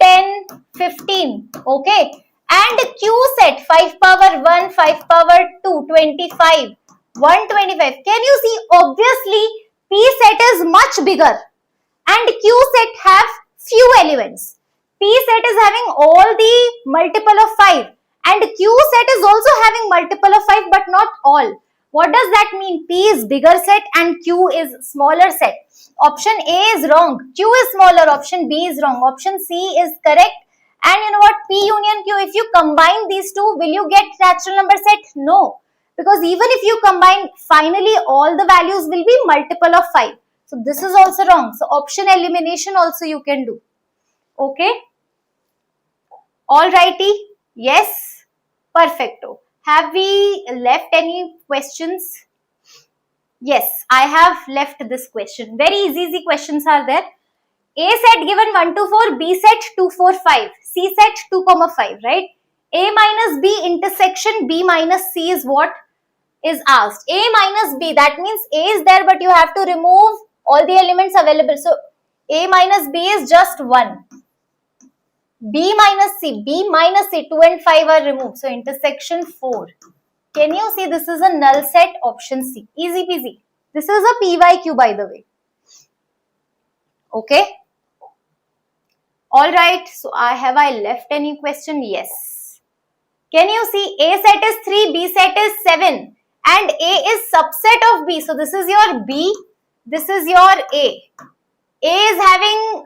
10, 15. Okay? And Q set 5 power 1, 5 power 2, 25, 125. Can you see? Obviously, P set is much bigger and Q set have few elements. P set is having all the multiple of 5 and Q set is also having multiple of 5 but not all. What does that mean? P is bigger set and Q is smaller set. Option A is wrong. Q is smaller. Option B is wrong. Option C is correct. And you know what? P union Q, if you combine these two, will you get natural number set? No. Because even if you combine, finally all the values will be multiple of 5. So this is also wrong. So option elimination also you can do. Okay. Alrighty. Yes. Perfecto. Have we left any questions? Yes, I have left this question. Very easy questions are there. A set given 1 to 4, B set 2, 4, 5, C set 2, 5, right? A minus B intersection B minus C is what is asked. A minus B, that means A is there but you have to remove all the elements available. So A minus B is just 1. B minus C, 2 and 5 are removed. So intersection 4. Can you see this is a null set? Option C. Easy peasy. This is a PYQ by the way. Okay. Alright. So have I left any question? Yes. Can you see A set is 3, B set is 7 and A is subset of B. So this is your B. This is your A. A is having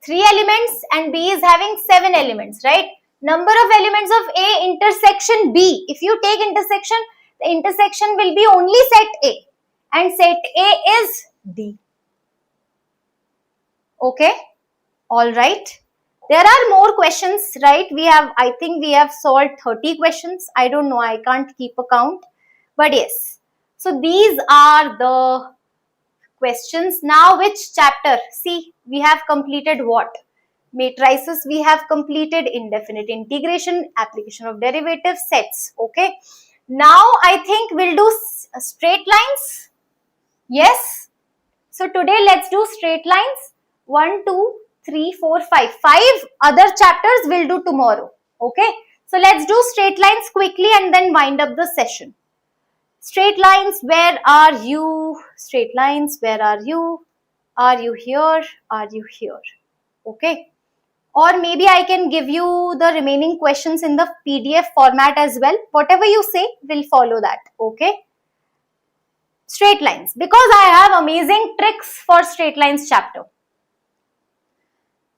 3 elements and B is having 7 elements, right? Number of elements of A intersection B. If you take intersection, the intersection will be only set A, and set A is D. Okay, all right. There are more questions, right? I think we have solved 30 questions. I don't know, I can't keep a count, but yes. So these are the questions. Now which chapter? See, we have completed what? Matrices we have completed, indefinite integration, application of derivative, sets. Okay. Now I think we'll do straight lines. Yes. So today let's do straight lines. 1, 2, 3, 4, 5. 5 other chapters we'll do tomorrow. Okay. So let's do straight lines quickly and then wind up the session. Straight lines, where are you? Straight lines, where are you? Are you here? Are you here? Okay. Or maybe I can give you the remaining questions in the PDF format as well. Whatever you say, we'll follow that. Okay. Straight lines. Because I have amazing tricks for straight lines chapter.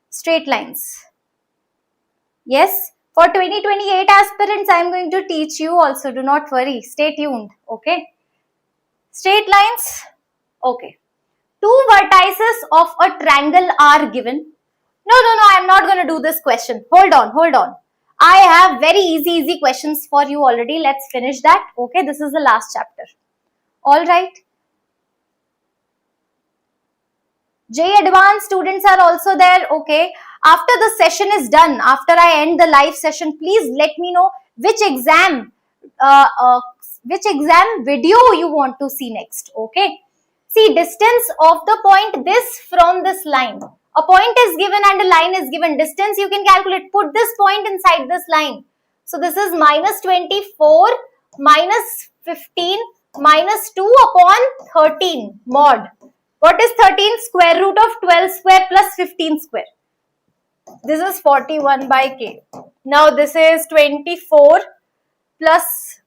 Straight lines. Yes. For 2028 aspirants, I am going to teach you also. Do not worry. Stay tuned. Okay. Straight lines. Okay. 2 vertices of a triangle are given. No, I am not going to do this question. Hold on. I have very easy questions for you already. Let's finish that. Okay, this is the last chapter. All right. JEE Advanced students are also there. Okay. After the session is done, after I end the live session, please let me know which exam video you want to see next. Okay. See, distance of the point this from this line. A point is given and a line is given. Distance you can calculate. Put this point inside this line. So this is minus 24 minus 15 minus 2 upon 13 mod. What is 13? Square root of 12 square plus 15 square. This is 41 by k. Now this is 24 plus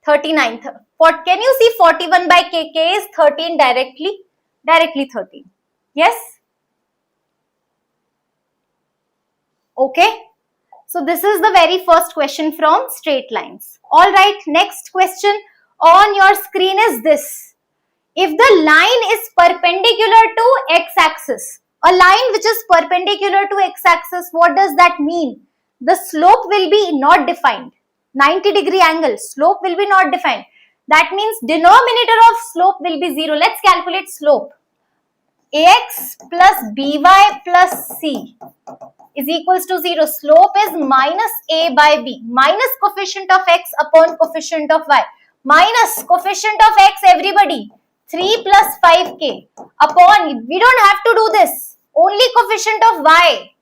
39. Can you see 41 by k? K is 13 directly 13. Yes? Okay. So this is the very first question from straight lines. All right. Next question on your screen is this. If the line is perpendicular to x-axis, a line which is perpendicular to x-axis, what does that mean? The slope will be not defined. 90-degree angle, slope will be not defined. That means denominator of slope will be 0. Let's calculate slope. Ax plus by plus c is equals to 0. Slope is minus a by b. Minus coefficient of x upon coefficient of y. Minus coefficient of x, everybody. 3 plus 5k upon, we don't have to do this. Only coefficient of y.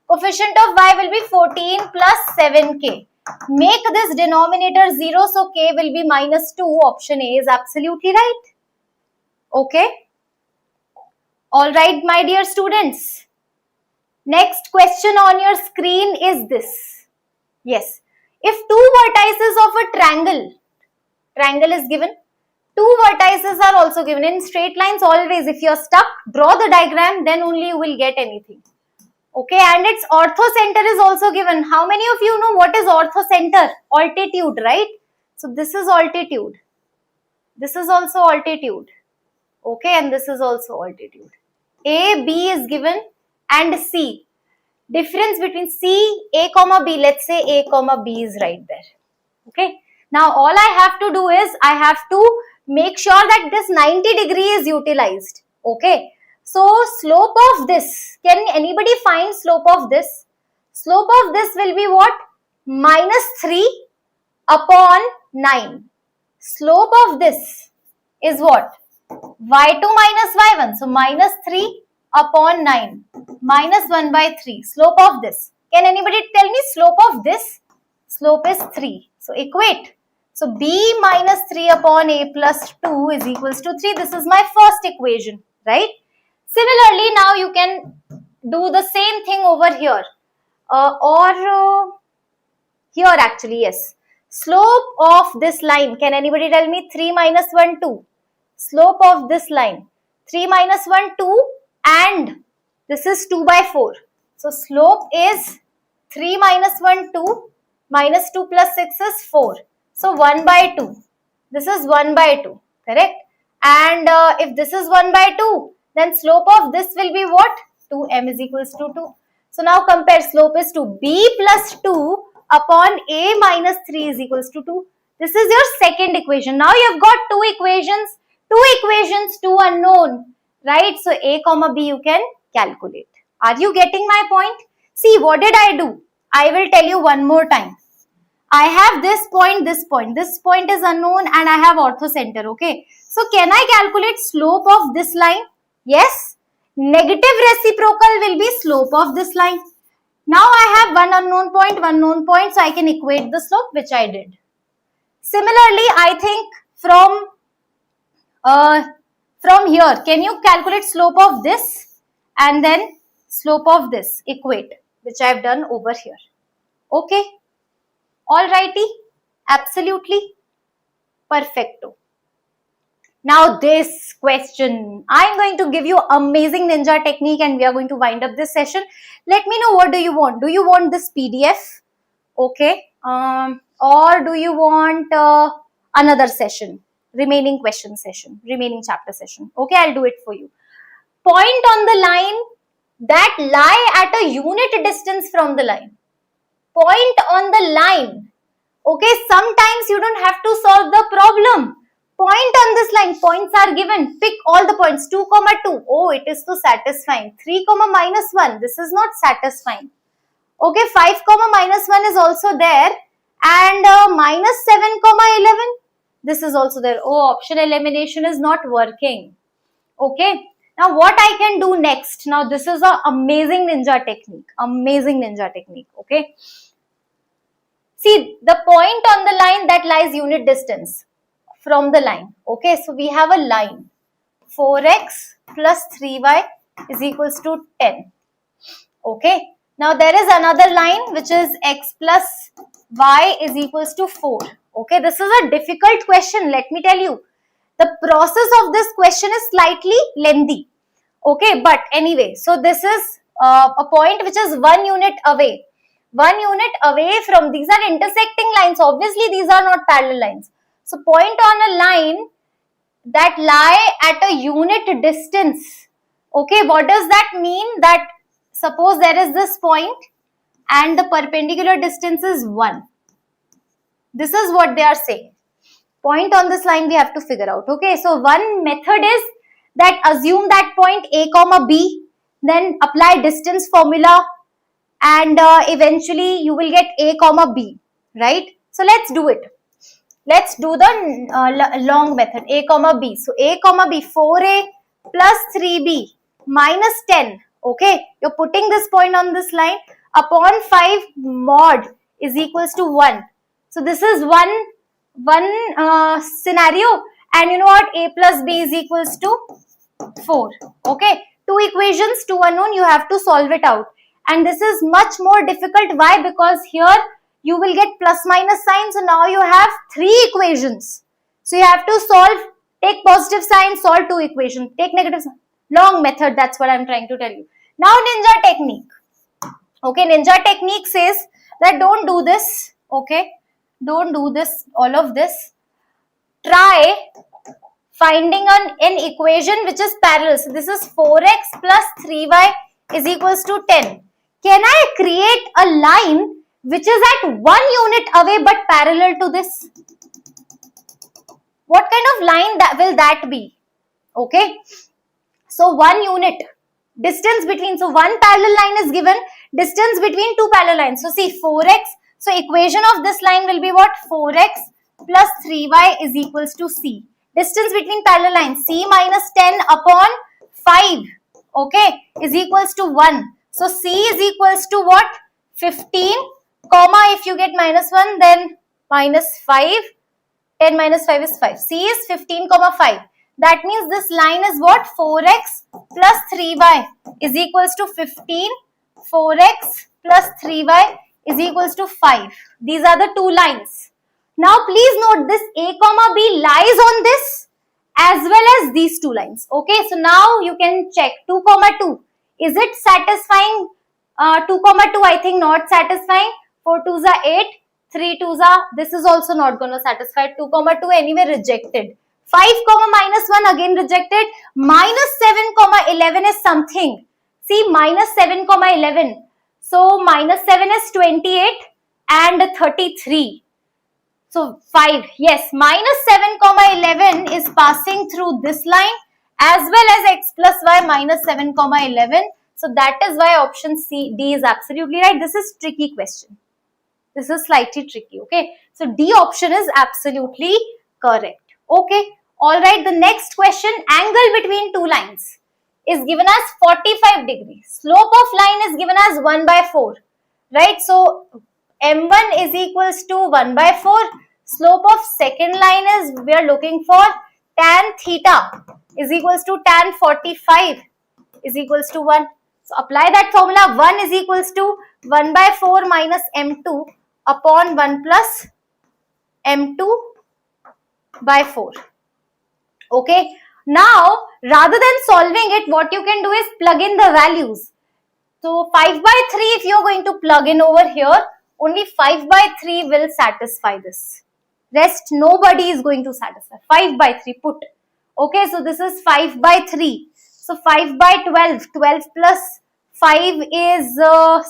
Coefficient of y will be 14 plus 7k. Make this denominator 0, so k will be minus 2. Option A is absolutely right. Okay. All right, my dear students. Next question on your screen is this. Yes. If 2 vertices of a triangle is given, 2 vertices are also given. In straight lines, always if you are stuck, draw the diagram, then only you will get anything. Okay, and its orthocenter is also given. How many of you know what is orthocenter? Altitude, right? So this is altitude. This is also altitude. Okay, and this is also altitude. A, B is given and C. Difference between C, A comma B, let's say A comma B is right there. Okay. Now all I have to do is I have to make sure that this 90 degree is utilized. Okay. So slope of this, can anybody find slope of this? Slope of this will be what? Minus 3 upon 9. Slope of this is what? y2 minus y1. So minus 3 upon 9. Minus 1 by 3. Slope of this. Can anybody tell me slope of this? Slope is 3. So equate. So b minus 3 upon a plus 2 is equals to 3. This is my first equation, right? Similarly, now you can do the same thing over here. Here actually, yes. Slope of this line. Can anybody tell me 3 minus 1, 2? Slope of this line. 3 minus 1, 2 and This is 2 by 4. So slope is 3 minus 1, 2. Minus 2 plus 6 is 4. So 1 by 2. This is 1 by 2. Correct? And if this is 1 by 2, then slope of this will be what? 2m is equals to 2. So now compare, slope is 2. B plus 2 upon a minus 3 is equals to 2. This is your second equation. Now you have got two equations, two unknown, right? So a comma b you can calculate. Are you getting my point? See, what did I do? I will tell you one more time. I have this point is unknown, and I have orthocenter, okay? So can I calculate slope of this line? Yes. Negative reciprocal will be slope of this line. Now I have one unknown point, so I can equate the slope, which I did. Similarly, I think from here, can you calculate slope of this and then slope of this, equate, which I have done over here. Okay. Alrighty, absolutely perfecto. Now this question, I'm going to give you amazing ninja technique and we are going to wind up this session. Let me know, what do you want? Do you want this PDF? Okay. Or do you want another session, remaining question session, remaining chapter session? Okay, I'll do it for you. Point on the line that lie at a unit distance from the line. Point on the line. Okay, sometimes you don't have to solve the problem. Point on this line. Points are given. Pick all the points. 2, 2. Oh, it is too satisfying. 3, minus 1. This is not satisfying. Okay, 5, minus 1 is also there. And minus 7, 11. This is also there. Oh, option elimination is not working. Okay. Now what I can do next? Now this is an amazing ninja technique. Amazing ninja technique. Okay. See, the point on the line that lies unit distance from the line. Okay. So we have a line. 4x plus 3y is equals to 10. Okay. Now there is another line which is x plus y is equals to 4. Okay. This is a difficult question. Let me tell you. The process of this question is slightly lengthy. Okay, but anyway, so this is a point which is 1 unit away. 1 unit away from, these are intersecting lines. Obviously, these are not parallel lines. So point on a line that lie at a unit distance. Okay, what does that mean? That suppose there is this point and the perpendicular distance is 1. This is what they are saying. Point on this line we have to figure out. Okay, so one method is that assume that point a comma b, then apply distance formula, and eventually you will get a comma b, right? So let's do it. Let's do the long method, a comma b. So a comma b, 4a plus 3b minus 10. Okay, you're putting this point on this line upon 5 mod is equals to 1. So this is one scenario, and you know what, a plus b is equals to 4. Okay, two equations, two unknown, you have to solve it out, and this is much more difficult. Why? Because here you will get plus minus sign, so now you have 3 equations, so you have to solve, take positive sign, solve 2 equations, take negative sign. Long method, that's what I'm trying to tell you. Now ninja technique. Okay, ninja technique says that don't do this. Okay, don't do this, all of this. Try finding an equation which is parallel. So this is 4x plus 3y is equals to 10. Can I create a line which is at 1 unit away but parallel to this? What kind of line will that be? Okay. So 1 unit distance between, so one parallel line is given, distance between 2 parallel lines. So see, 4x. So equation of this line will be what? 4x plus 3y is equals to c. Distance between parallel lines, c minus 10 upon 5, okay, is equals to 1. So c is equals to what? 15, comma, if you get minus 1, then minus 5. 10 minus 5 is 5. C is 15, comma 5. That means this line is what? 4x plus 3y is equals to 15. 4x plus 3y is equals to 5. These are the two lines. Now please note this a comma b lies on this as well as these two lines. Okay, so now you can check 2 comma 2. Is it satisfying? 2, 2, I think not satisfying. 4 2s are 8, 3 2s are, this is also not going to satisfy. 2, 2 anyway rejected. 5, minus 1 again rejected. Minus 7, 11 is something. See, minus 7, 11. So minus 7 is 28 and 33. So 5, yes, minus 7, 11 is passing through this line as well as x plus y minus 7, 11. So that is why option D is absolutely right. This is tricky question. This is slightly tricky, okay. So D option is absolutely correct, okay. Alright, the next question, angle between two lines is given as 45 degrees. Slope of line is given as 1 by 4, right. So M1 is equals to 1 by 4. Slope of second line is, we are looking for tan theta is equals to tan 45 is equals to 1. So apply that formula. 1 is equals to 1 by 4 minus M2 upon 1 plus M2 by 4. Okay. Now, rather than solving it, what you can do is plug in the values. So 5 by 3, if you are going to plug in over here, only 5 by 3 will satisfy this. Rest nobody is going to satisfy. 5 by 3 put. Okay, so this is 5 by 3. So 5 by 12. 12 plus 5 is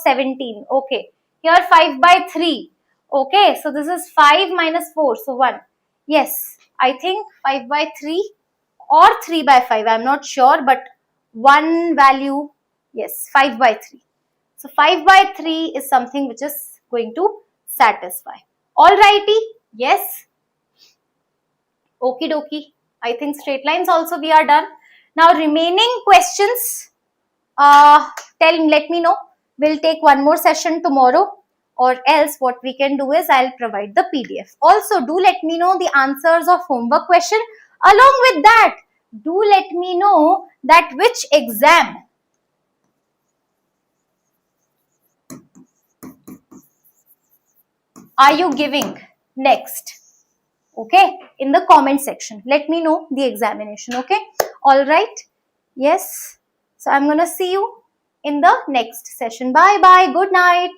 17. Okay. Here 5 by 3. Okay, so this is 5 minus 4. So 1. Yes, I think 5 by 3 or 3 by 5. I am not sure, but one value. Yes, 5 by 3. So 5 by 3 is something which is going to satisfy. Alrighty. Yes. Okie dokie. I think straight lines also we are done. Now remaining questions, let me know. We'll take one more session tomorrow, or else what we can do is I'll provide the PDF. Also do let me know the answers of homework question. Along with that, do let me know that which exam are you giving next? Okay, in the comment section. Let me know the examination. Okay, all right. Yes. So I'm gonna see you in the next session. Bye bye. Good night.